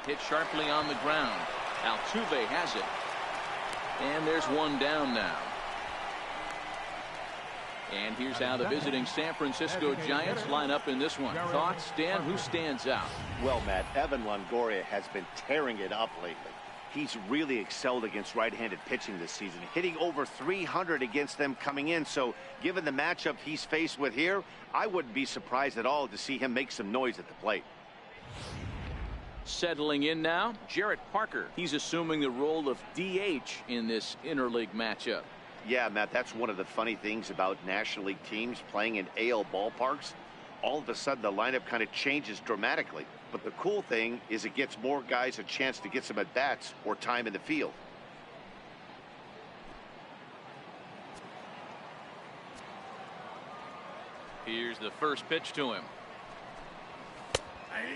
hit sharply on the ground. Altuve has it. And there's one down now. And here's how the visiting San Francisco Giants line up in this one. Thoughts, Dan? Who stands out? Well, Matt, Evan Longoria has been tearing it up lately. He's really excelled against right-handed pitching this season, hitting over 300 against them coming in. So given the matchup he's faced with here, I wouldn't be surprised at all to see him make some noise at the plate. Settling in now, Jarrett Parker. He's assuming the role of DH in this interleague matchup. Yeah, Matt, that's one of the funny things about National League teams playing in AL ballparks. All of a sudden, the lineup kind of changes dramatically. But the cool thing is it gets more guys a chance to get some at-bats or time in the field. Here's the first pitch to him.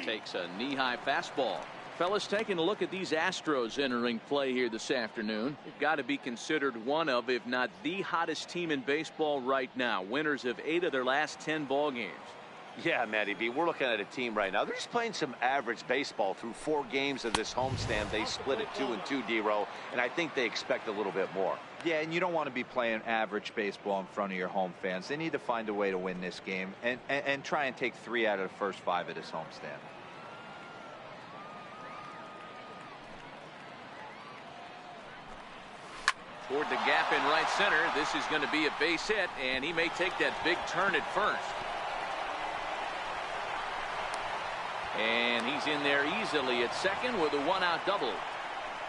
Takes a knee-high fastball. Fellas, taking a look at these Astros entering play here this afternoon. They've got to be considered one of, if not the hottest team in baseball right now. Winners of 8 of their last 10 ball games. Yeah, Matty B, we're looking at a team right now. They're just playing some average baseball through 4 games of this homestand. They split it 2-2, D-Row, and I think they expect a little bit more. Yeah, and you don't want to be playing average baseball in front of your home fans. They need to find a way to win this game and try and take 3 out of the first 5 of this homestand. Toward the gap in right center. This is going to be a base hit, and he may take that big turn at first. And he's in there easily at second with a 1-out double.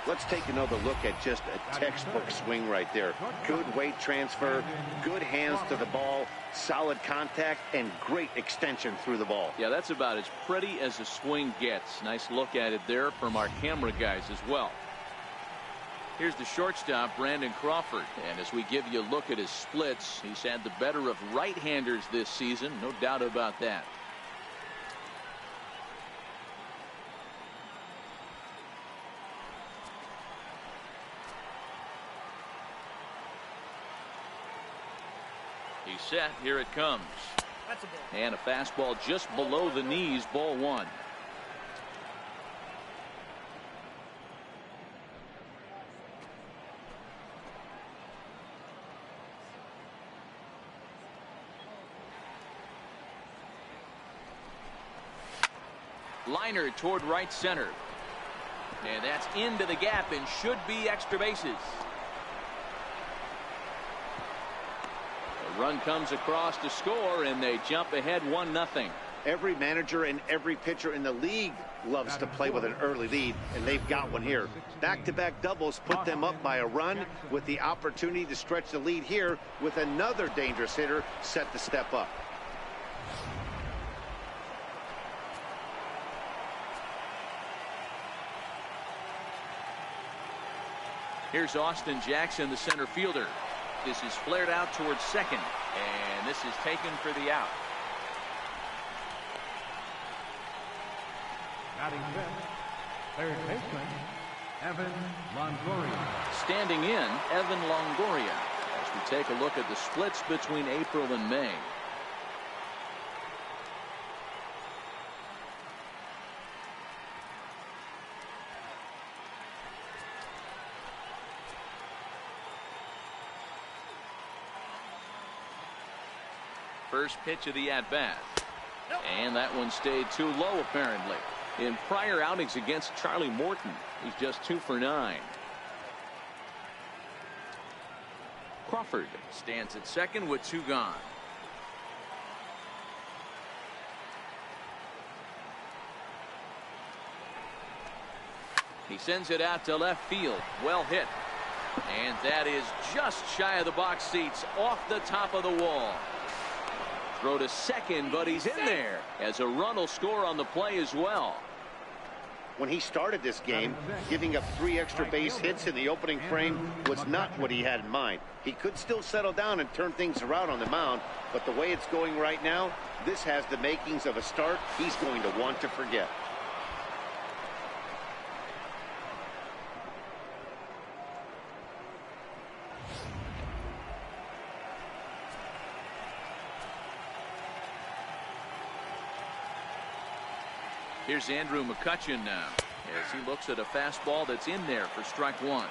Let's take another look at just a textbook swing right there. Good weight transfer, good hands to the ball, solid contact, and great extension through the ball. Yeah, that's about as pretty as a swing gets. Nice look at it there from our camera guys as well. Here's the shortstop, Brandon Crawford. And as we give you a look at his splits, he's had the better of right-handers this season. No doubt about that. He's set. Here it comes. And a fastball just below the knees, ball 1. Liner toward right center. And that's into the gap and should be extra bases. A run comes across to score, and they jump ahead 1-0. Every manager and every pitcher in the league loves to play with an early lead, and they've got one here. Back-to-back doubles put them up by a run with the opportunity to stretch the lead here with another dangerous hitter set to step up. Here's Austin Jackson, the center fielder. This is flared out towards second, and this is taken for the out. Batting fifth, third baseman, Evan Longoria. Standing in, Evan Longoria. As we take a look at the splits between April and May. First pitch of the at-bat. And that one stayed too low, apparently. In prior outings against Charlie Morton, he's just 2 for 9. Crawford stands at second with 2 gone. He sends it out to left field. Well hit. And that is just shy of the box seats, off the top of the wall. Throw to second, but he's in there as a run will score on the play as well. When he started this game, giving up 3 extra base hits in the opening frame was not what he had in mind. He could still settle down and turn things around on the mound, but the way it's going right now, this has the makings of a start he's going to want to forget. Here's Andrew McCutchen now. as he looks at a fastball that's in there for strike one.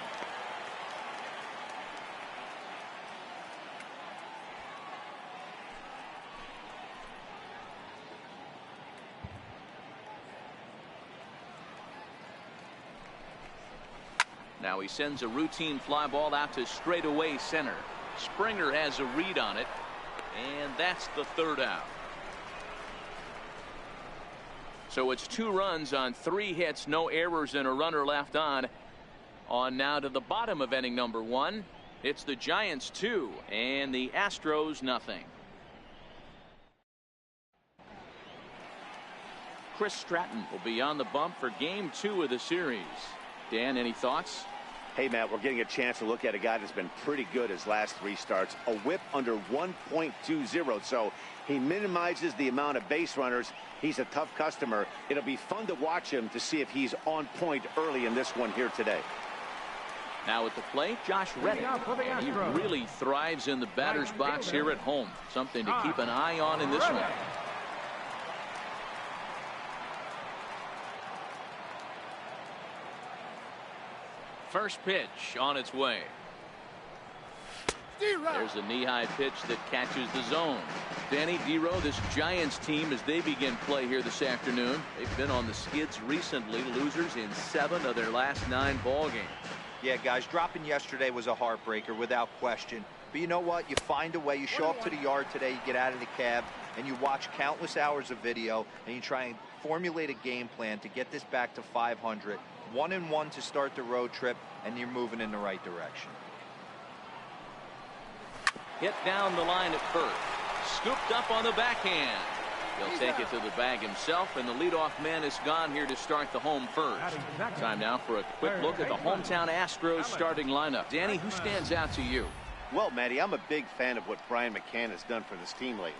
Now he sends a routine fly ball out to straightaway center. Springer has a read on it, and that's the third out. So it's 2 runs on 3 hits, no errors, and a runner left on. On now to the bottom of inning number 1. It's the Giants 2 and the Astros nothing. Chris Stratton will be on the bump for game 2 of the series. Dan, any thoughts? Hey, Matt, we're getting a chance to look at a guy that's been pretty good his last 3 starts. A whip under 1.20, so he minimizes the amount of base runners. He's a tough customer. It'll be fun to watch him to see if he's on point early in this one here today. Now at the plate, Josh Reddick. And he really thrives in the batter's box here at home. Something to keep an eye on in this one. First pitch on its way. There's a knee-high pitch that catches the zone. Danny Dero, this Giants team, as they begin play here this afternoon, they've been on the skids recently, losers in 7 of their last 9 ball games. Yeah, guys, dropping yesterday was a heartbreaker without question. But you know what? You find a way. You show up to the yard today, you get out of the cab, and you watch countless hours of video, and you try and formulate a game plan to get this back to 500. 1-1 to start the road trip, and you're moving in the right direction. Hit down the line at first. Scooped up on the backhand. He'll take it to the bag himself, and the leadoff man is gone here to start the home first. Time now for a quick look at the hometown Astros starting lineup. Danny, who stands out to you? Well, Matty, I'm a big fan of what Brian McCann has done for this team lately.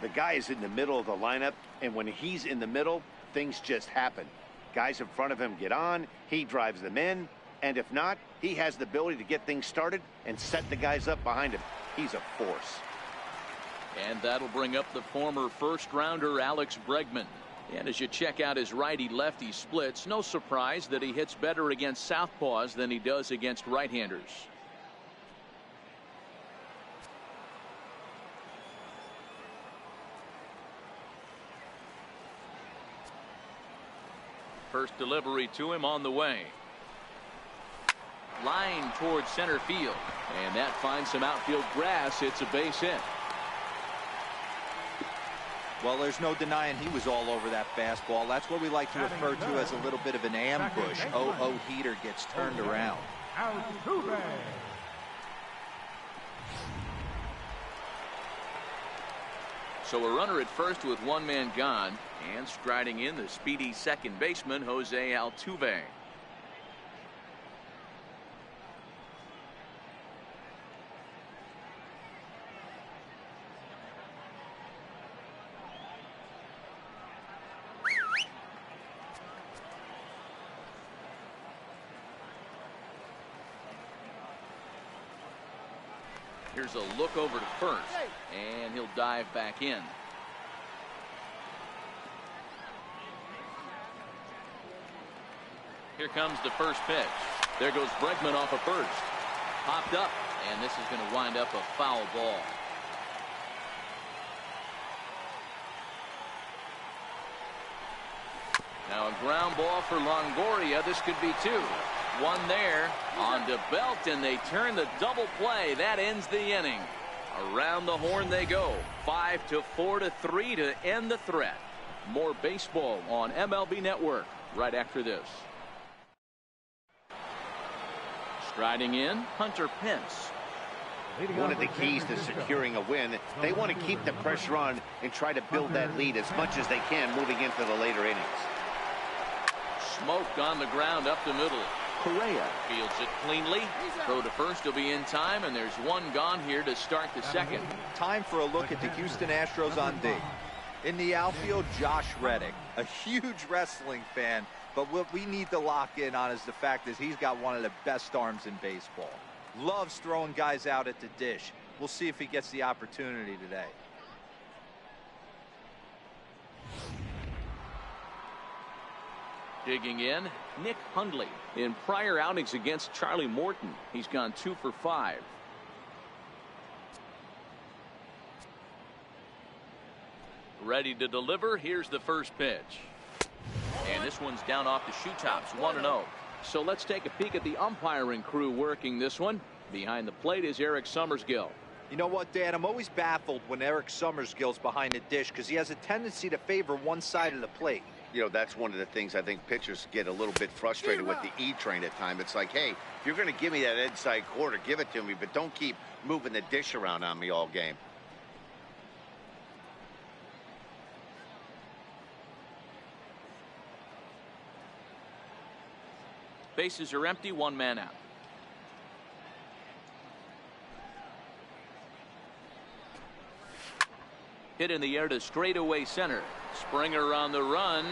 The guy is in the middle of the lineup, and when he's in the middle, things just happen. Guys in front of him get on, he drives them in, and if not, he has the ability to get things started and set the guys up behind him. He's a force. And that'll bring up the former first-rounder Alex Bregman. And as you check out his righty-lefty splits, no surprise that he hits better against southpaws than he does against right-handers. First delivery to him on the way. Line towards center field, and that finds some outfield grass. It's a base hit. Well, there's no denying he was all over that fastball. That's what we like to refer to as a little bit of an ambush. Oh, heater gets turned around. So a runner at first with 1 man gone, and striding in the speedy second baseman Jose Altuve. Here's a look over to first, and he'll dive back in. Here comes the first pitch. There goes Bregman off of first. Popped up, and this is going to wind up a foul ball. Now a ground ball for Longoria. This could be 2. 1 there on to Belt, and they turn the double play. That ends the inning. Around the horn they go. 5-4-3 to end the threat. More baseball on MLB Network right after this. Striding in, Hunter Pence. One of the keys to securing a win, they want to keep the pressure on and try to build that lead as much as they can moving into the later innings. Smoked on the ground up the middle. Correa fields it cleanly. Throw to first will be in time, and there's 1 gone here to start the second. Time for a look at the Houston Astros on D. In the outfield, Josh Reddick, a huge wrestling fan, but what we need to lock in on is the fact that he's got one of the best arms in baseball. Loves throwing guys out at the dish. We'll see if he gets the opportunity today. Digging in, Nick Hundley. In prior outings against Charlie Morton, he's gone 2 for 5. Ready to deliver. Here's the first pitch. And this one's down off the shoe tops, 1-0. So let's take a peek at the umpiring crew working this one. Behind the plate is Eric Summersgill. You know what, Dan? I'm always baffled when Eric Summersgill's behind the dish because he has a tendency to favor one side of the plate. You know, that's one of the things I think pitchers get a little bit frustrated with the E-train at times. It's like, hey, if you're going to give me that inside quarter, give it to me, but don't keep moving the dish around on me all game. Bases are empty, 1 man out. Hit in the air to straightaway center. Springer on the run.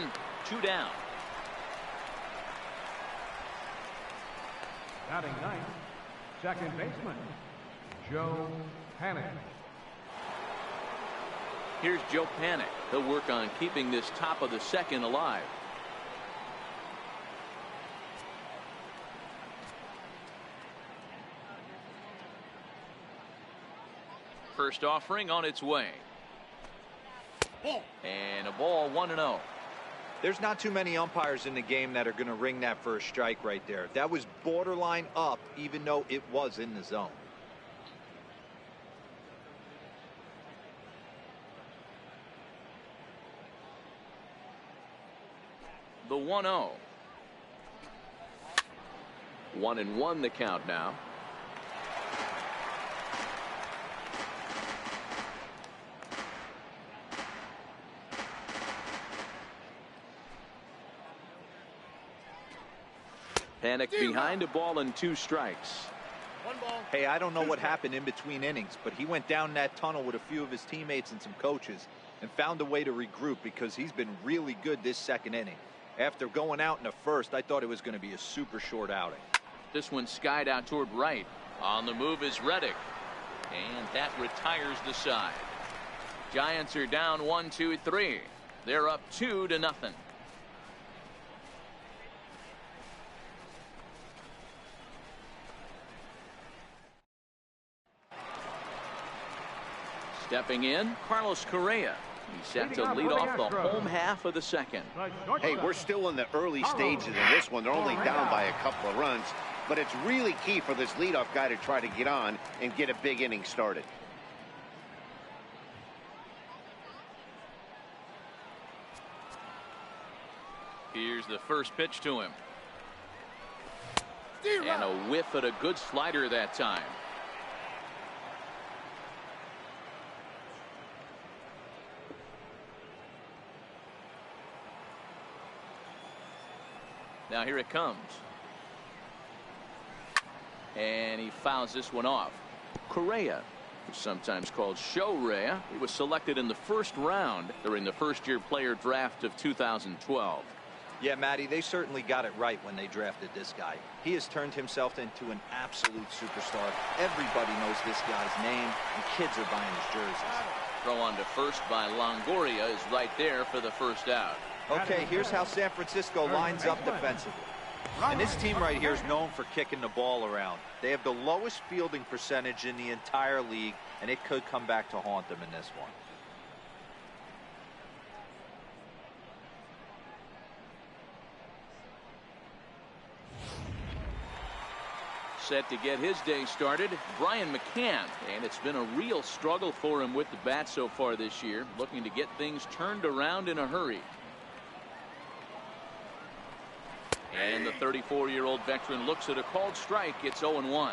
2 down. Batting ninth, second baseman, Joe Panic. Here's Joe Panic. He'll work on keeping this top of the second alive. First offering on its way. And a ball, 1-0. There's not too many umpires in the game that are going to ring that first strike right there. That was borderline up, even though it was in the zone. The 1-0. 1-1 the count now. Panic behind, a ball and 2 strikes. 1 ball. Hey, I don't know what happened in between innings, but he went down that tunnel with a few of his teammates and some coaches and found a way to regroup because he's been really good this second inning. After going out in the first, I thought it was going to be a super short outing. This one skied out toward right. On the move is Reddick. And that retires the side. Giants are down 1-2-3. They're up 2-0. Stepping in, Carlos Correa. He's set to lead off the home half of the second. Hey, we're still in the early stages of this one. They're only down by a couple of runs, but it's really key for this leadoff guy to try to get on and get a big inning started. Here's the first pitch to him. And a whiff at a good slider that time. Now here it comes. And he fouls this one off. Correa, who's sometimes called Show-Rea, he was selected in the first round during the first-year player draft of 2012. Yeah, Matty, they certainly got it right when they drafted this guy. He has turned himself into an absolute superstar. Everybody knows this guy's name, and kids are buying his jerseys. Throw on to first by Longoria is right there for the first out. Okay, here's how San Francisco lines up defensively. And this team right here is known for kicking the ball around. They have the lowest fielding percentage in the entire league, and it could come back to haunt them in this one. Set to get his day started, Brian McCann, and it's been a real struggle for him with the bat so far this year, looking to get things turned around in a hurry. And the 34-year-old veteran looks at a called strike. It's 0-1.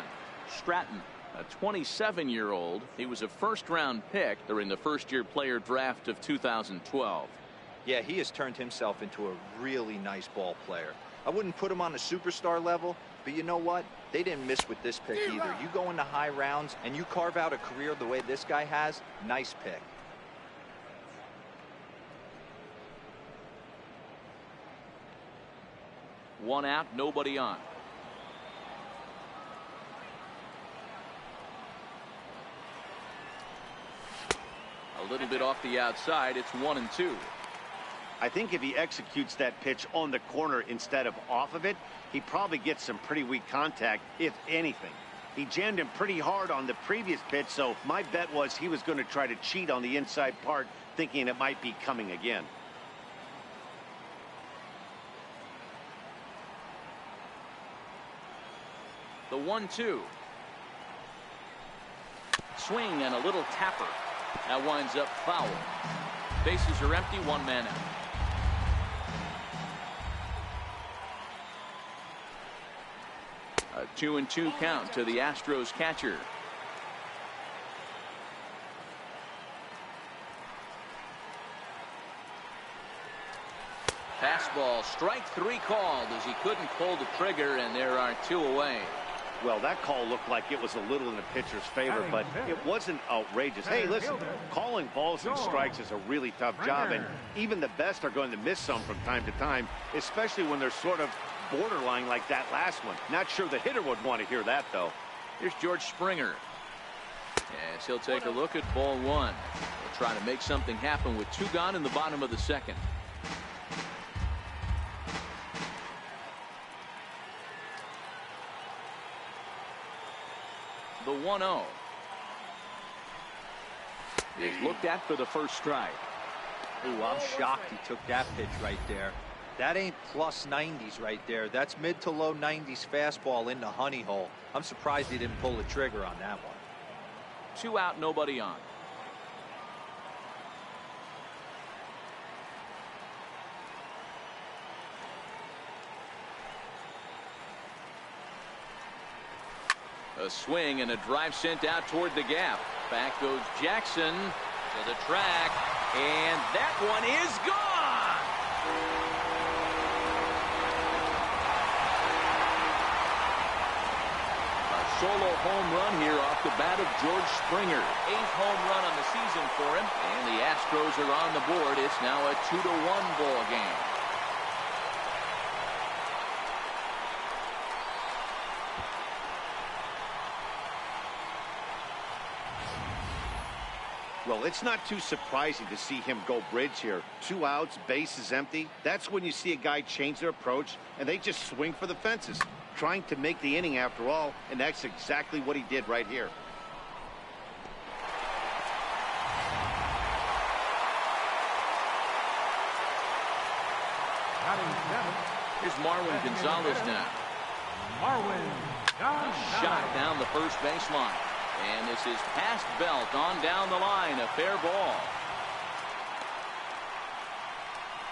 Stratton, a 27-year-old. He was a first-round pick during the first-year player draft of 2012. Yeah, he has turned himself into a really nice ball player. I wouldn't put him on a superstar level, but you know what? They didn't miss with this pick either. You go into high rounds and you carve out a career the way this guy has, nice pick. One out, nobody on. A little bit off the outside. It's 1-2. I think if he executes that pitch on the corner instead of off of it, he probably gets some pretty weak contact, if anything. He jammed him pretty hard on the previous pitch, so my bet was he was going to try to cheat on the inside part, thinking it might be coming again. The 1-2. Swing and a little tapper. That winds up foul. Bases are empty, one man out. A 2-2 count to the Astros catcher. Fastball, strike three called as he couldn't pull the trigger, and there are two away. Well, that call looked like it was a little in the pitcher's favor, but it wasn't outrageous. Hey, listen, calling balls and strikes is a really tough job, and even the best are going to miss some from time to time, especially when they're sort of borderline like that last one. Not sure the hitter would want to hear that, though. Here's George Springer. Yes, he'll take a look at ball one. He'll try to make something happen with two gone in the bottom of the second. The 1-0. He's looked at for the first strike. Ooh, I'm shocked he took that pitch right there. That ain't plus 90s right there. That's mid to low 90s fastball in the honey hole. I'm surprised he didn't pull the trigger on that one. 2 out, nobody on. A swing and a drive sent out toward the gap. Back goes Jackson to the track, and that one is gone. A solo home run here off the bat of George Springer. 8th home run on the season for him, and the Astros are on the board. It's now a 2-1 ball game. Well, it's not too surprising to see him go bridge here. 2 outs, base is empty. That's when you see a guy change their approach, and they just swing for the fences, trying to make the inning after all, and that's exactly what he did right here. Here's Marwin Gonzalez now. Marwin Gonzalez. Shot down the first baseline. And this is past Belt on down the line, a fair ball.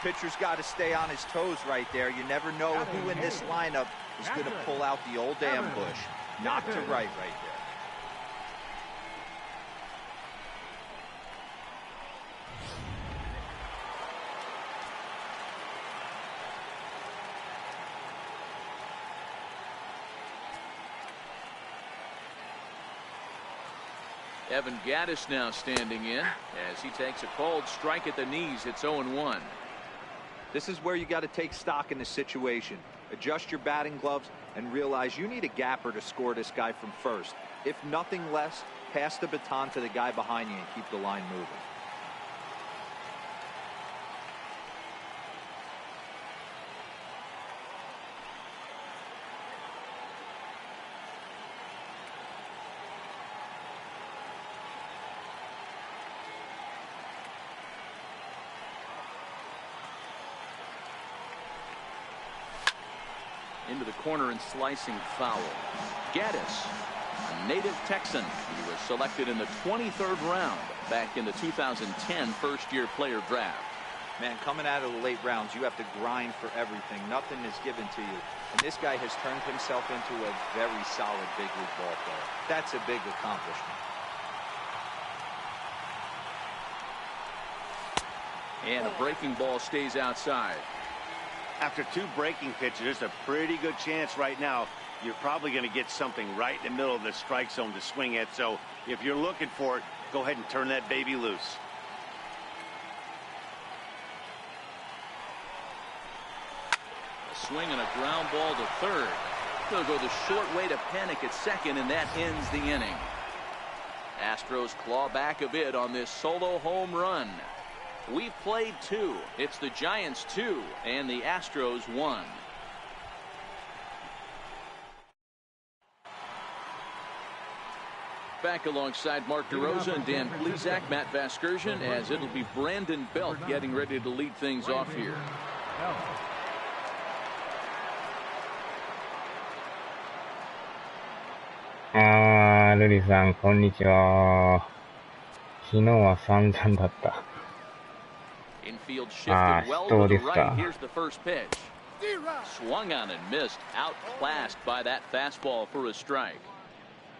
Pitcher's got to stay on his toes right there. You never know who in this lineup is going to pull out the old ambush. Not to right there. Evan Gattis now standing in as he takes a cold strike at the knees. It's 0-1. This is where you got to take stock in the situation. Adjust your batting gloves and realize you need a gapper to score this guy from first. If nothing less, pass the baton to the guy behind you and keep the line moving. Into the corner and slicing foul. Gattis, a native Texan. He was selected in the 23rd round back in the 2010 first-year player draft. Man, coming out of the late rounds, you have to grind for everything. Nothing is given to you. And this guy has turned himself into a very solid big league ball player. That's a big accomplishment. And a breaking ball stays outside. After 2 breaking pitches, there's a pretty good chance right now you're probably going to get something right in the middle of the strike zone to swing at. So if you're looking for it, go ahead and turn that baby loose. A swing and a ground ball to third. He'll go the short way to panic at second, and that ends the inning. Astros claw back a bit on this solo home run. We've played 2. It's the Giants 2 and the Astros 1. Back alongside Mark DeRosa and Dan Plesac, Matt Vasgersian, as it'll be Brandon Belt getting ready to lead things off here. Luri さん、こんにちは。昨日は散々だった。Infield shifted well to the right. Here's the first pitch. Swung on and missed. Outclassed by that fastball for a strike.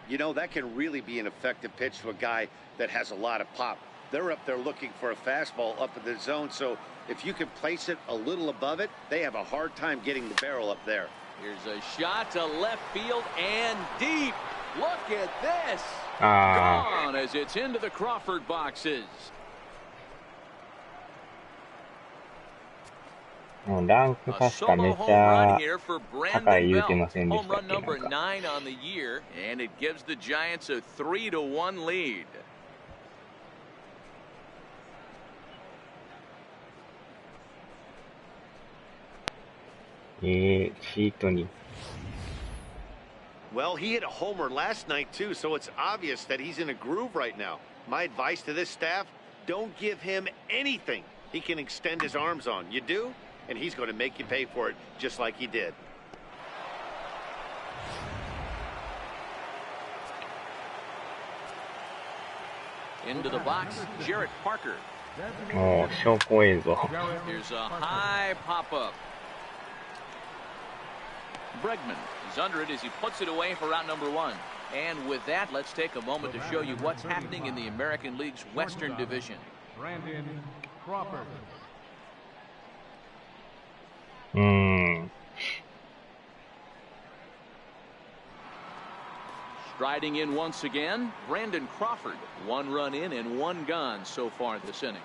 You know, that can really be an effective pitch to a guy that has a lot of pop. They're up there looking for a fastball up in the zone, so if you can place it a little above it, they have a hard time getting the barrel up there. Here's a shot to left field and deep. Look at this. Gone as it's into the Crawford boxes. もうランク確かめっちゃ高い言うてませんでしたっけ。Home run number 9 on the year, and it gives the Giants a 3-1 lead. シートに。Well, he hit a homer last night too, so it's obvious that he's in a groove right now. My advice to this staff: don't give him anything he can extend his arms on. You do, and he's going to make you pay for it, just like he did. Into the box, Jarrett Parker. 証拠映像。 Here's a high pop-up. Bregman is under it as he puts it away for out number 1. And with that, let's take a moment to show you what's happening in the American League's Western Division. Brandon Crawford. Striding in once again, Brandon Crawford. 1 run in and 1 gone so far this inning.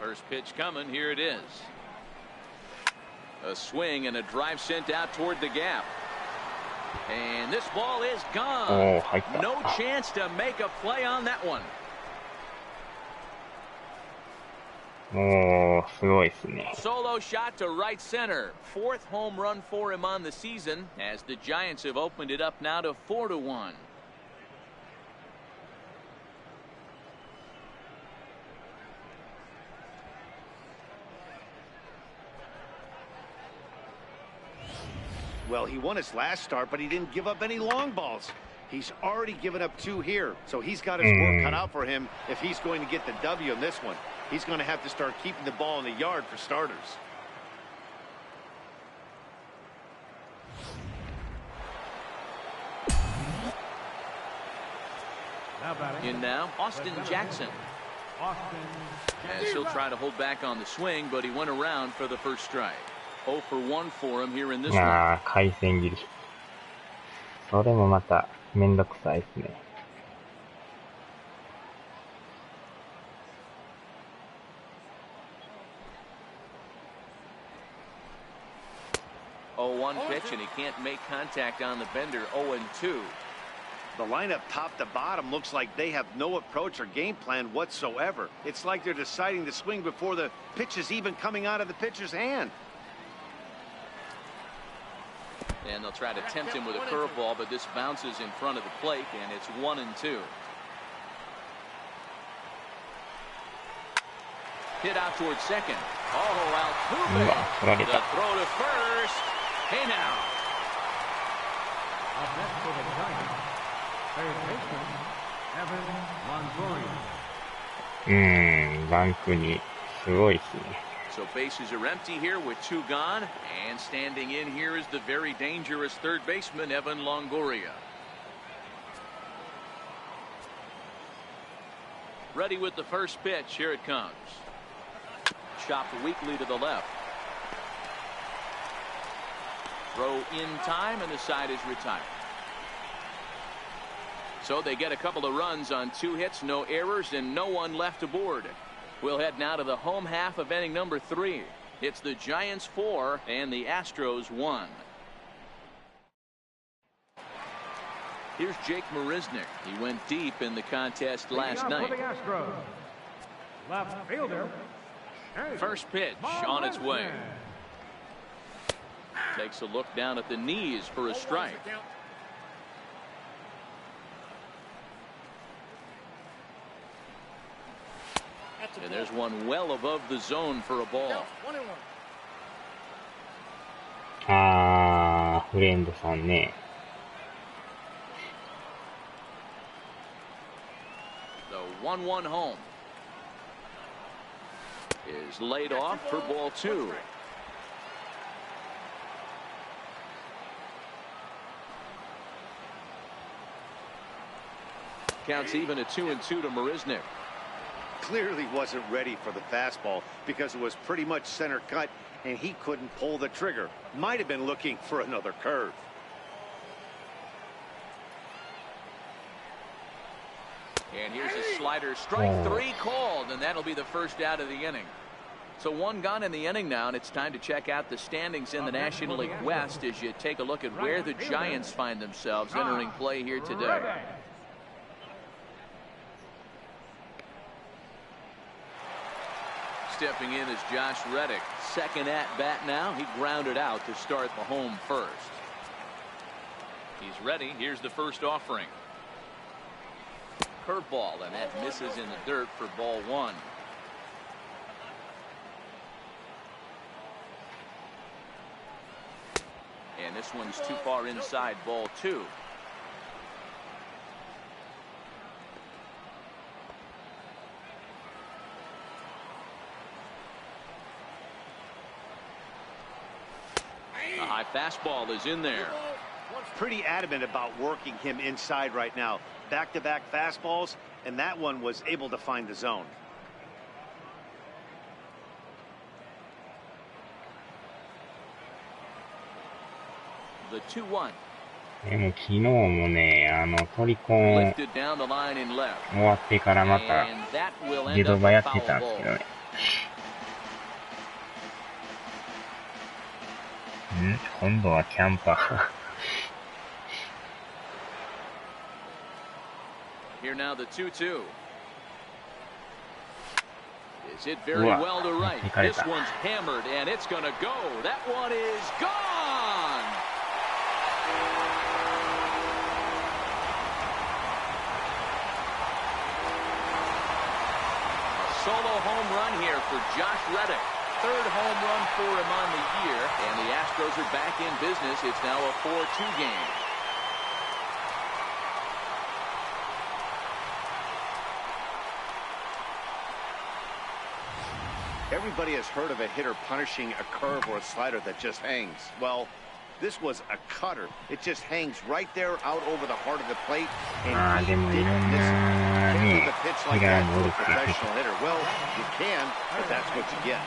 First pitch coming, here it is. A swing and a drive sent out toward the gap. And this ball is gone. No chance to make a play on that one. すごいですね。 Solo shot to right center. 4th home run for him on the season, as the Giants have opened it up now to 4-1. Well, he won his last start, but he didn't give up any long balls. He's already given up 2 here, so he's got his work cut out for him if he's going to get the W in this one. He's going to have to start keeping the ball in the yard for starters. In now, Austin Jackson. As he'll try to hold back on the swing, but he went around for the first strike. 0 for 1 for him here in this one. 回線切り。それもまためんどくさいですね。0-1 pitch, and he can't make contact on the bender. 0-2. The lineup top to bottom looks like they have no approach or game plan whatsoever. It's like they're deciding to swing before the pitch is even coming out of the pitcher's hand. And they'll try to tempt him with a curveball, but this bounces in front of the plate, and it's 1-2. Hit out towards second. Oh, Altuve. The throw to first. Hey now. Up next for the Giants, third baseman, Evan Longoria. ランク2、すごいですね。So bases are empty here with 2 gone, and standing in here is the very dangerous third baseman, Evan Longoria. Ready with the first pitch. Here it comes. Chopped weakly to the left. Throw in time, and the side is retired. So they get a couple of runs on 2 hits, no errors, and no one left aboard. We'll head now to the home half of inning number 3. It's the Giants 4 and the Astros 1. Here's Jake Marisnick. He went deep in the contest last night. For the Astros, left fielder. First pitch on its way. Takes a look down at the knees for a strike. And there's one well above the zone for a ball. あー、フレンドさんね。The 1-1 home is laid off for ball 2. Counts even at 2-2 to Marisnick. Clearly wasn't ready for the fastball because it was pretty much center cut and he couldn't pull the trigger. Might have been looking for another curve. And here's a slider, strike 3 called, and that'll be the first out of the inning. So one gone in the inning now, and it's time to check out the standings in the National League West as you take a look at where the Giants find themselves entering play here today. Stepping in is Josh Reddick. Second at bat now. He grounded out to start the home first. He's ready. Here's the first offering. Curveball, and that misses in the dirt for ball 1. And this one's too far inside, ball 2. The high fastball is in there. Pretty adamant about working him inside right now. Back-to-back fastballs, and that one was able to find the zone. The 2-1. でも昨日もね、トリコン Lifted down the line in left. 終わってからまた And that will ゲ end ド up バ a やって foul たんですけど ball. ね。今度はキャンパー。Here now the 2-2. Is hit very well to right. This one's hammered and it's going to go. That one is gone. A solo home run here for Josh Reddick. Third home run for him on the year, and the Astros are back in business. It's now a 4-2 game. Everybody has heard of a hitter punishing a curve or a slider that just hangs. Well, this was a cutter. It just hangs right there out over the heart of the plate, and he didn't miss it. Can't do the pitch like that to a professional hitter. Well, you can, but that's what you get.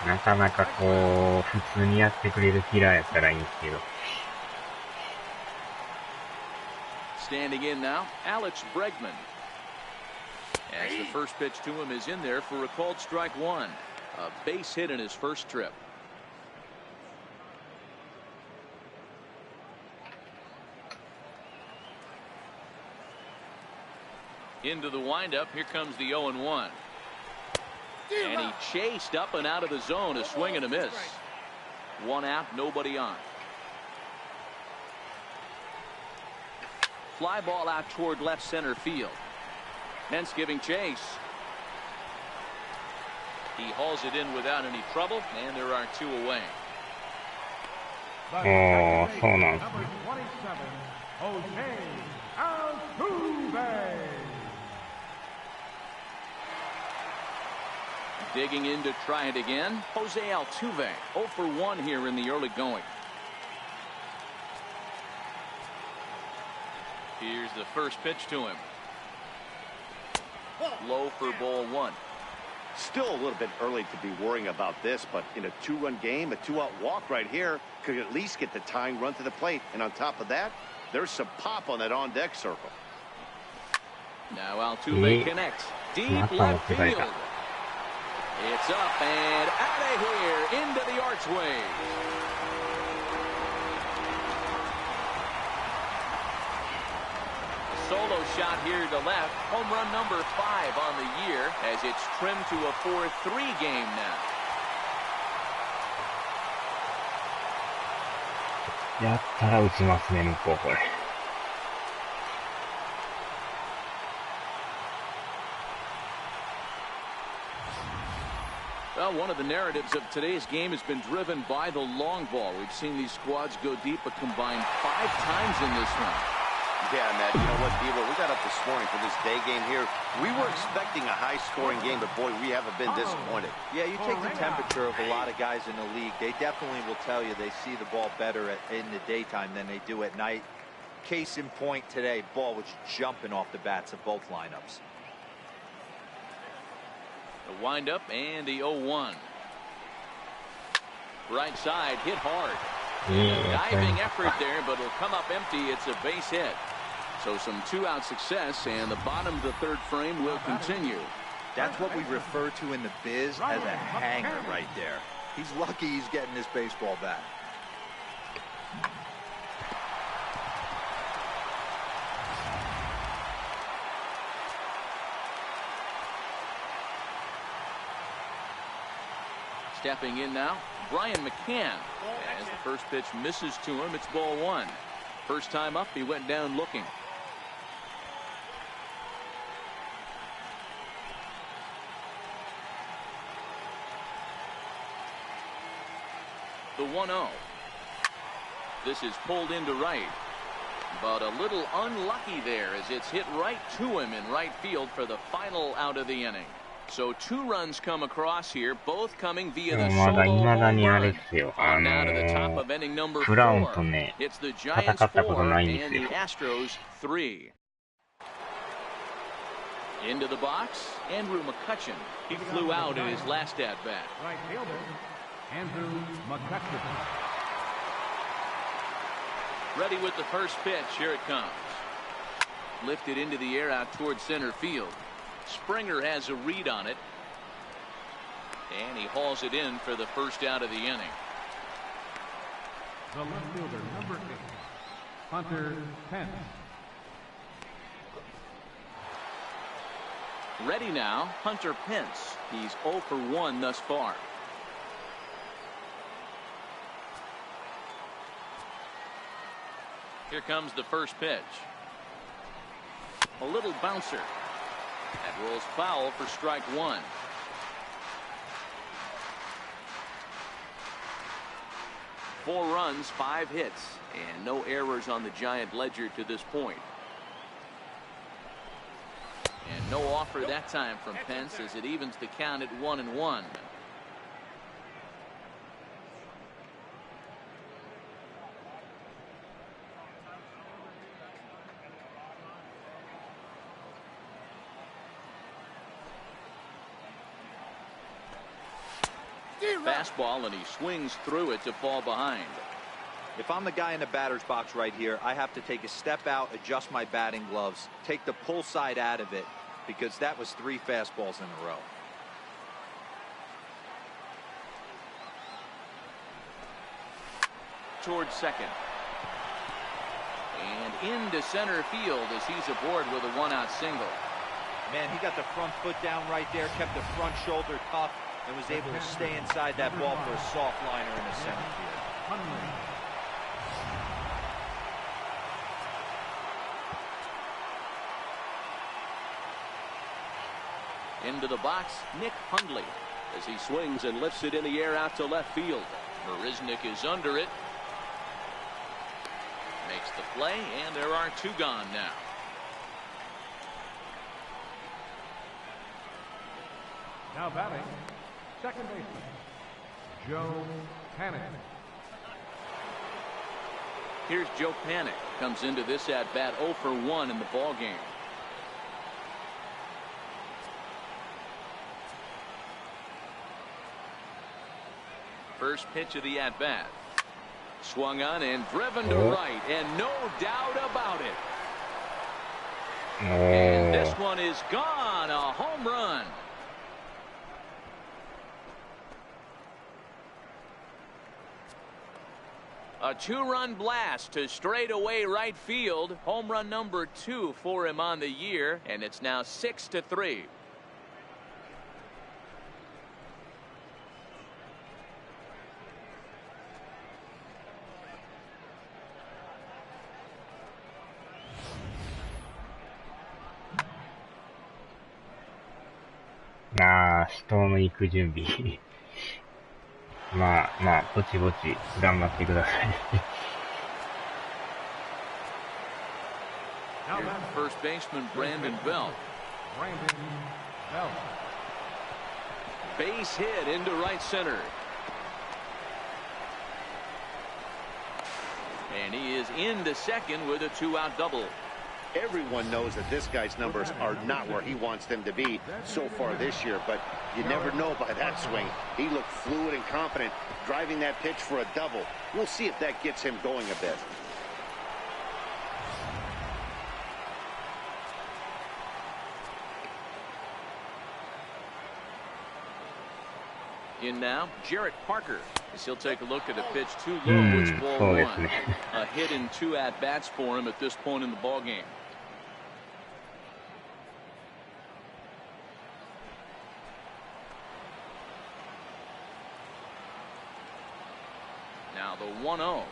なかなかこう、普通にやってくれるキラーやったらいいんですけど。Standing in now, Alex Bregman. As the first pitch to him is in there for a called strike 1. A base hit in his first trip. Into the windup. Here comes the 0-1. And he chased up and out of the zone. A swing and a miss. One out, nobody on. Fly ball out toward left center field. Pence giving chase. He hauls it in without any trouble, and there are 2 away. Oh, so nice. Number 27, Jose Altuve. Digging in to try it again. Jose Altuve, 0 for 1 here in the early going. Here's the first pitch to him. Low for ball 1. Still a little bit early to be worrying about this, but in a 2-run game, a 2-out walk right here could at least get the tying run to the plate. And on top of that, there's some pop on that on-deck circle. Now Altuve connects. Deep left field. It's up and out of here into the archway. solo shot here to left. Home run number 5 on the year as it's trimmed to a 4-3 game now. やったら打ちますね、向こうこれ。Well, one of the narratives of today's game has been driven by the long ball. We've seen these squads go deep, but combined 5 times in this one. Yeah, Matt, you know what, Devo, we got up this morning for this day game here. We were expecting a high-scoring game, but, boy, we haven't been disappointed. Yeah, you take the temperature of a lot of guys in the league. They definitely will tell you they see the ball better in the daytime than they do at night. Case in point today, ball was jumping off the bats of both lineups. The windup and the 0-1. Right side hit hard. Diving effort there, but it'll come up empty. It's a base hit. So some 2-out success, and the bottom of the 3rd frame will continue. That's what we refer to in the biz as a hanger right there. He's lucky he's getting this baseball back. Stepping in now, Brian McCann. As the first pitch misses to him, it's ball 1. First time up, he went down looking. The 1-0. This is pulled into right, but a little unlucky there as it's hit right to him in right field for the final out of the inning. So 2 runs come across here, both coming via the solo home run. Now to the top of inning number 4. It's the Giants 4 and the Astros 3. Into the box, Andrew McCutchen. He flew out in his last at-bat. Right fielder, Andrew McCutchen. Ready with the first pitch. Here it comes. Lifted into the air out towards center field. Springer has a read on it, and he hauls it in for the first out of the inning. The left fielder, number 8, Hunter Pence. Ready now, Hunter Pence. He's 0 for 1 thus far. Here comes the first pitch. A little bouncer. That rolls foul for strike 1. Four runs, 5 hits, and no errors on the Giant ledger to this point. And no offer that time from Pence as it evens the count at 1-1. Fastball, and he swings through it to fall behind. If I'm the guy in the batter's box right here, I have to take a step out, adjust my batting gloves, take the pull side out of it, because that was 3 fastballs in a row. Towards second. And into center field as he's aboard with a 1-out single. Man, he got the front foot down right there, kept the front shoulder tough, and was able to stay inside that ball for a soft liner in the center field. Into the box, Nick Hundley, as he swings and lifts it in the air out to left field. Marisnick is under it. Makes the play, and there are 2 gone now. Now batting, second baseman, Joe Panic. Here's Joe Panic. Comes into this at-bat 0 for 1 in the ball game. First pitch of the at-bat. Swung on and driven to right, and no doubt about it. And this one is gone. A home run. A two-run blast to straightaway right field. Home run number 2 for him on the year, and it's now 6-3. Ah, 人の行く準備。まあ、ぼちぼち頑張ってください。First baseman Brandon Belt. Base hit into right center. And he is into second with a 2-out double. Everyone knows that this guy's numbers are not where he wants them to be so far this year, but you never know by that swing. He looked fluid and confident, driving that pitch for a double. We'll see if that gets him going a bit. In now, Jarrett Parker, as he'll take a look at a pitch too low. It's ball 1. A hit and 2 at-bats for him at this point in the ballgame. Now the 1-0.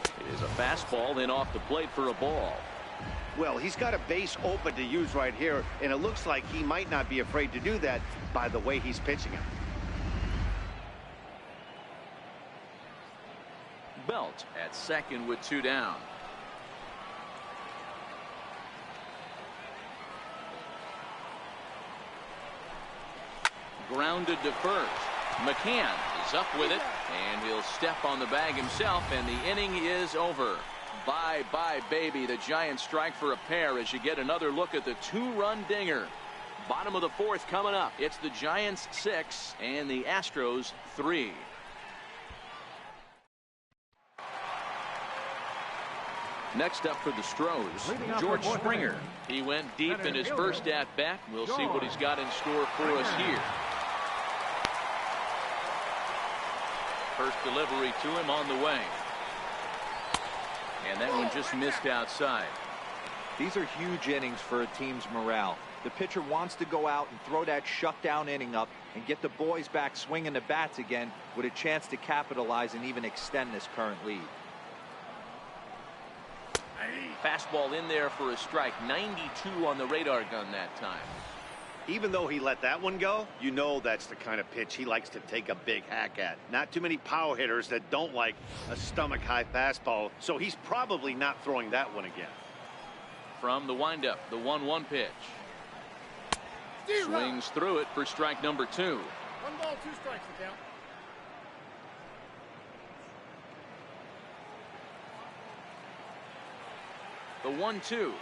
It is a fastball, then off the plate for a ball. Well, he's got a base open to use right here, and it looks like he might not be afraid to do that by the way he's pitching him. Belt at second with 2 down. Grounded to first. McCann is up with it, and he'll step on the bag himself, and the inning is over. Bye-bye, baby. The Giants strike for a pair as you get another look at the 2-run dinger. Bottom of the 4th coming up. It's the Giants 6 and the Astros 3. Next up for the Stros, George Springer. He went deep in his first at-bat. We'll see what he's got in store for us here. First delivery to him on the way. And that one just missed outside. These are huge innings for a team's morale. The pitcher wants to go out and throw that shutdown inning up and get the boys back swinging the bats again with a chance to capitalize and even extend this current lead. Fastball in there for a strike. 92 on the radar gun that time. Even though he let that one go, you know that's the kind of pitch he likes to take a big hack at. Not too many power hitters that don't like a stomach-high fastball, so he's probably not throwing that one again. From the windup, the 1-1 pitch. Swings through it for strike number 2. 1 ball, 2 strikes to count. The 1-2.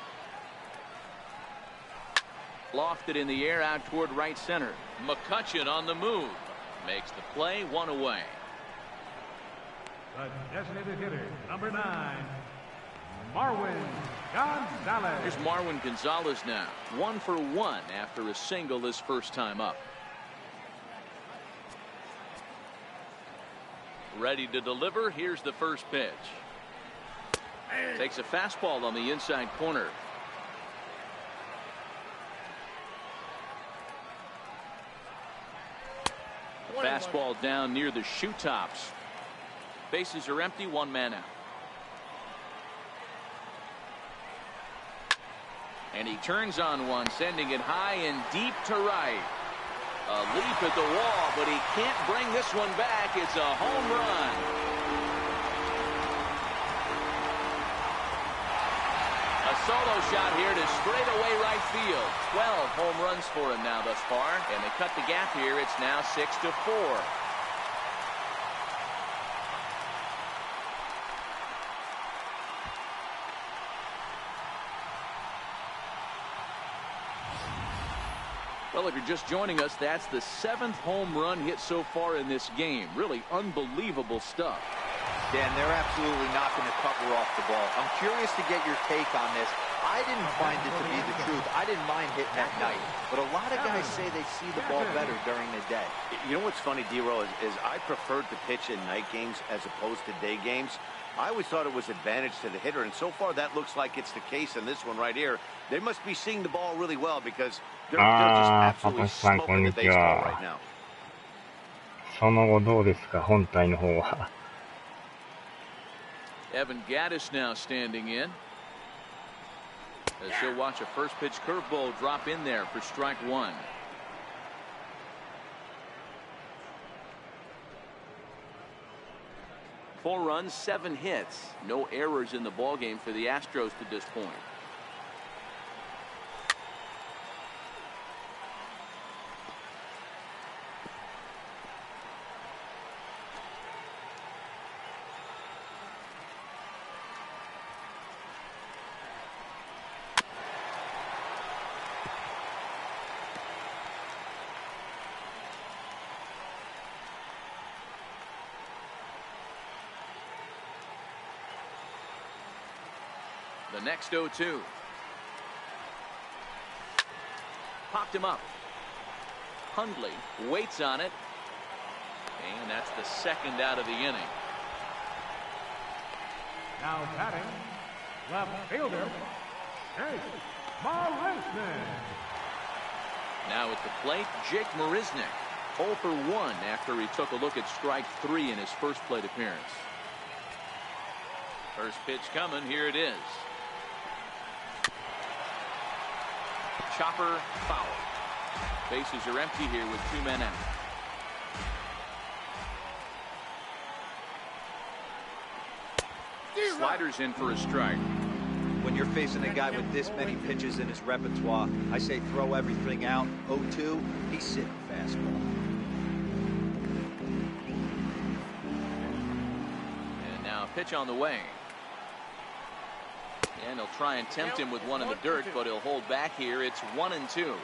Lofted in the air out toward right center. McCutchen on the move. Makes the play, 1 away. The designated hitter, number 9, Marwin Gonzalez. Here's Marwin Gonzalez now. 1 for 1 after a single his first time up. Ready to deliver. Here's the first pitch. Takes a fastball on the inside corner. Fastball down near the shoe tops. Bases are empty, 1 man out. And he turns on one, sending it high and deep to right. A leap at the wall, but he can't bring this one back. It's a home run. A solo shot here to straightaway right field. 12 home runs for him now thus far, and they cut the gap here. It's now 6-4. Well, if you're just joining us, that's the 7th home run hit so far in this game. Really unbelievable stuff. Dan, they're absolutely not going to cover off the ball. I'm curious to get your take on this. I didn't find it to be the truth. I didn't mind hitting at night. But a lot of guys say they see the ball better during the day. You know what's funny, D-Roll, is I preferred to pitch in night games as opposed to day games I always thought it was advantage to the hitter, and so far that looks like it's the case in this one right here. They must be seeing the ball really well because they're just absolutely smoking the baseball right now. その後どうですか、本体の方は。Evan Gattis now standing in. As he'll watch a first pitch curveball drop in there for strike one. Four runs, 7 hits. No errors in the ballgame for the Astros to this point. The next 0-2. Popped him up. Hundley waits on it. And that's the second out of the inning. Now batting, left fielder, Jake Marisnick. Now at the plate, Jake Marisnick. 0 for 1 after he took a look at strike 3 in his first plate appearance. First pitch coming. Here it is. Chopper foul. Bases are empty here with 2 men out. Sliders in for a strike. When you're facing a guy with this many pitches in his repertoire, I say throw everything out. 0-2, he's sitting fastball. And now a pitch on the way. And he'll try and tempt him with one in the dirt, but he'll hold back here. It's 1-2.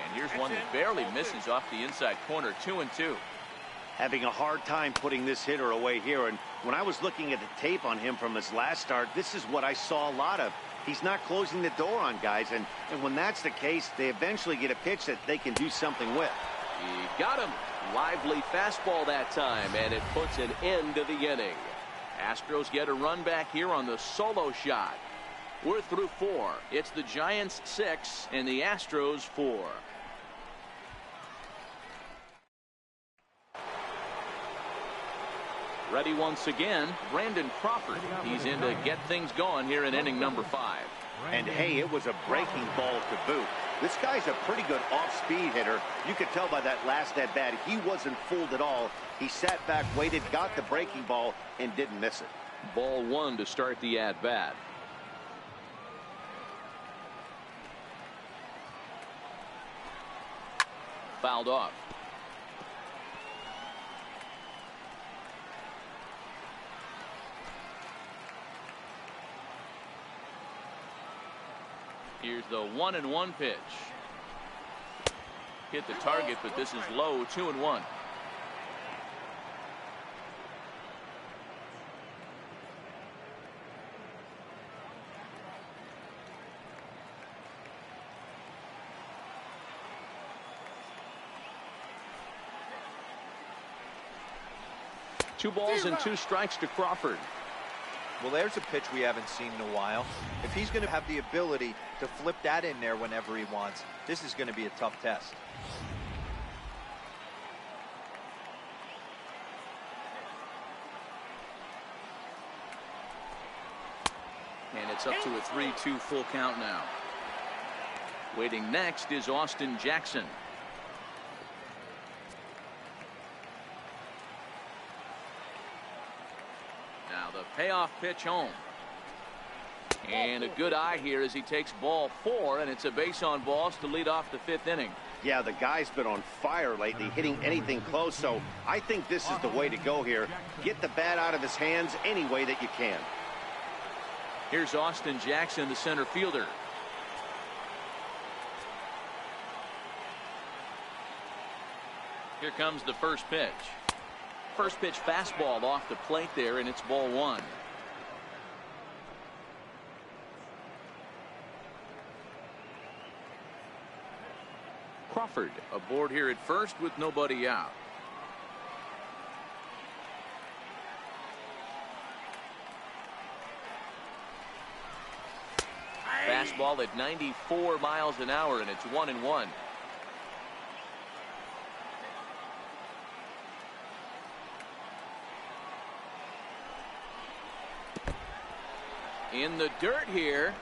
And here's one that barely misses off the inside corner. 2-2. Having a hard time putting this hitter away here, and when I was looking at the tape on him from his last start, this is what I saw a lot of. He's not closing the door on guys, and when that's the case, they eventually get a pitch that they can do something with. He got him. Lively fastball that time, and it puts an end to the inning. Astros get a run back here on the solo shot. We're through 4. It's the Giants 6 and the Astros 4. Ready once again, Brandon Crawford. He's in to get things going here in inning number 5. And hey, it was a breaking ball to boot. This guy's a pretty good off-speed hitter. You could tell by that last at-bat, he wasn't fooled at all. He sat back, waited, got the breaking ball, and didn't miss it. Ball 1 to start the at-bat. Fouled off. Here's the 1-1 pitch. Hit the target, but this is low. 2-1. Two balls and 2 strikes to Crawford. Well, there's a pitch we haven't seen in a while. If he's going to have the ability to flip that in there whenever he wants, this is going to be a tough test. And it's up to a 3-2 full count now. Waiting next is Austin Jackson. Now the payoff pitch home. And a good eye here as he takes ball 4, and it's a base on balls to lead off the 5th inning. Yeah, the guy's been on fire lately, hitting anything close, so I think this is the way to go here. Get the bat out of his hands any way that you can. Here's Austin Jackson, the center fielder. Here comes the first pitch. First pitch fastball off the plate there, and it's ball 1. Crawford aboard here at first with nobody out. Fastball at 94 miles an hour, and it's 1-1. In the dirt here.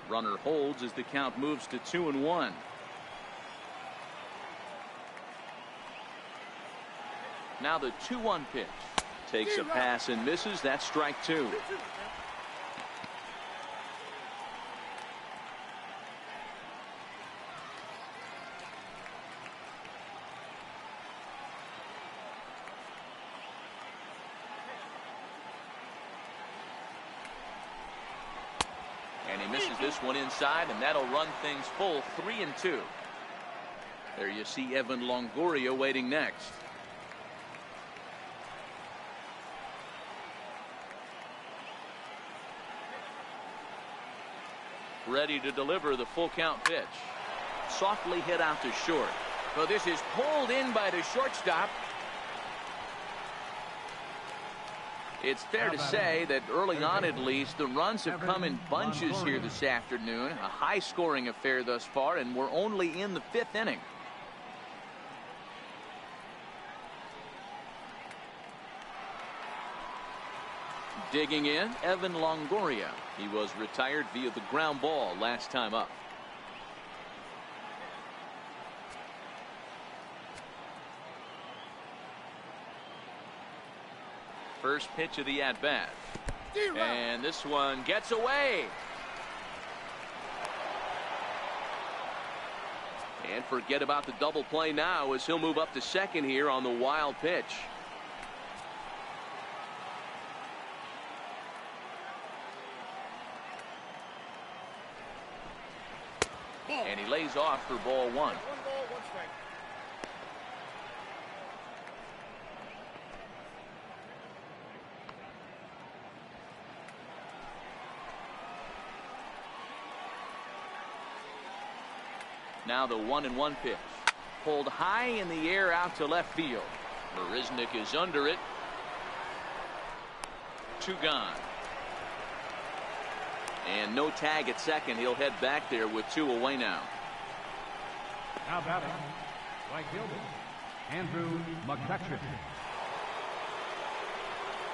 Runner holds as the count moves to 2-1. Now the 2-1 pitch. Takes a pass and misses. That's strike two. And he misses this one inside, and that'll run things full 3-2. There you see Evan Longoria waiting next. Ready to deliver the full count pitch. Softly hit out to short. Well, this is pulled in by the shortstop. It's fair to say that early on, at least, the runs have come in bunches here this afternoon. A high-scoring affair thus far, and we're only in the 5th inning. Digging in, Evan Longoria. He was retired via the ground ball last time up. First pitch of the at-bat. And this one gets away. And forget about the double play now as he'll move up to second here on the wild pitch. And he lays off for ball one. 1 ball, 1 strike. Now the 1-1 pitch. Pulled high in the air out to left field. Marisnik is under it. 2 gone. And no tag at second. He'll head back there with 2 away now. Now batting, right fielder, Andrew McCutchen.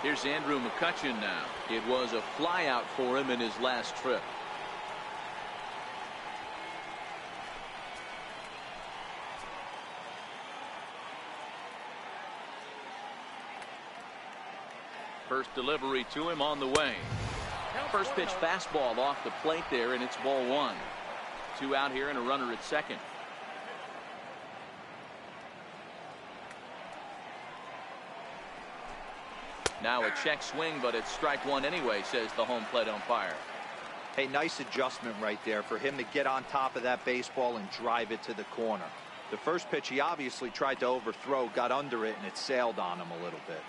Here's Andrew McCutchen now. It was a flyout for him in his last trip. First delivery to him on the way. First pitch fastball off the plate there, and it's ball 1. 2 out here and a runner at second. Now a check swing, but it's strike 1 anyway, says the home plate umpire. Hey, nice adjustment right there for him to get on top of that baseball and drive it to the corner. The first pitch he obviously tried to overthrow, got under it, and it sailed on him a little bit.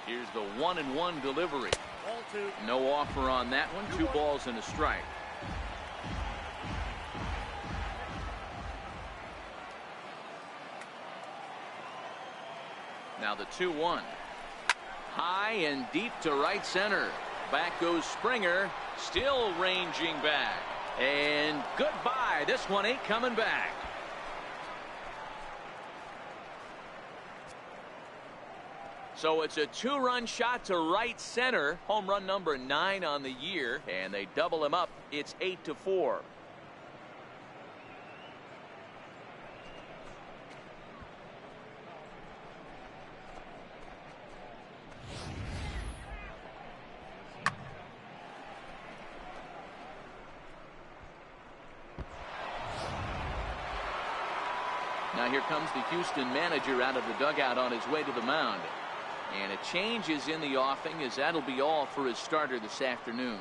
Here's the 1-1 delivery. Ball 2. No offer on that one. 2 balls and a strike. Now the 2-1. High and deep to right center. Back goes Springer. Still ranging back. And goodbye. This one ain't coming back. So it's a 2-run shot to right center. Home run number 9 on the year. And they double him up. It's 8-4. Now here comes the Houston manager out of the dugout on his way to the mound. And a change is in the offing, as that'll be all for his starter this afternoon.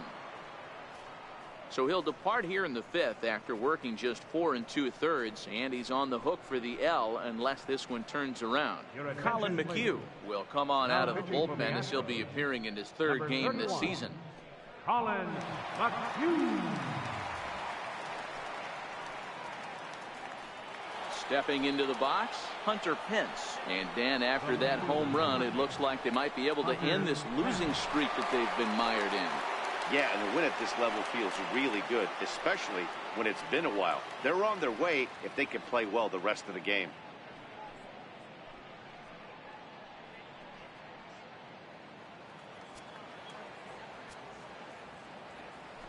So he'll depart here in the 5th after working just 4 2/3, and he's on the hook for the L unless this one turns around. Colin McHugh will come on out of the bullpen as he'll be appearing in his 3rd game this season. Colin McHugh. Stepping into the box, Hunter Pence. And Dan, after that home run, it looks like they might be able to end this losing streak that they've been mired in. Yeah, and the win at this level feels really good, especially when it's been a while. They're on their way if they can play well the rest of the game.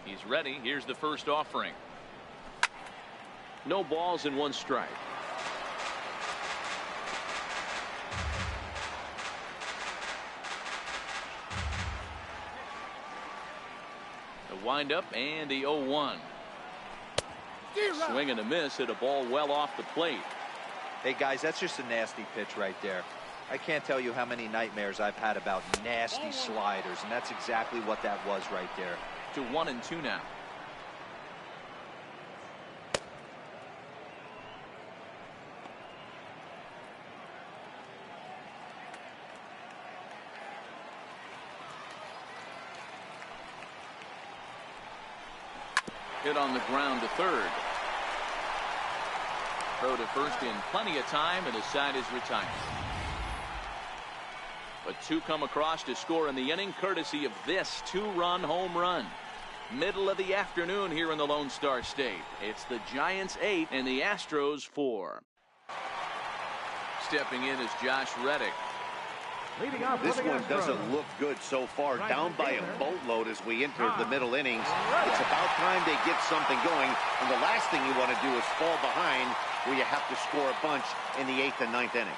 He's ready. Here's the first offering. No balls and 1 strike. Wind up and the 0-1. Swing and a miss at a ball well off the plate. Hey guys, that's just a nasty pitch right there. I can't tell you how many nightmares I've had about nasty sliders, and that's exactly what that was right there. To 1-2 now. Hit on the ground to 3rd. Throw to 1st in plenty of time, and his side is retired. But 2 come across to score in the inning, courtesy of this 2-run home run. Middle of the afternoon here in the Lone Star State. It's the Giants 8 and the Astros 4. Stepping in is Josh Reddick. This one doesn't look good so far. Down by a boatload as we enter the middle innings. It's about time they get something going. And the last thing you want to do is fall behind where you have to score a bunch in the 8th and 9th inning.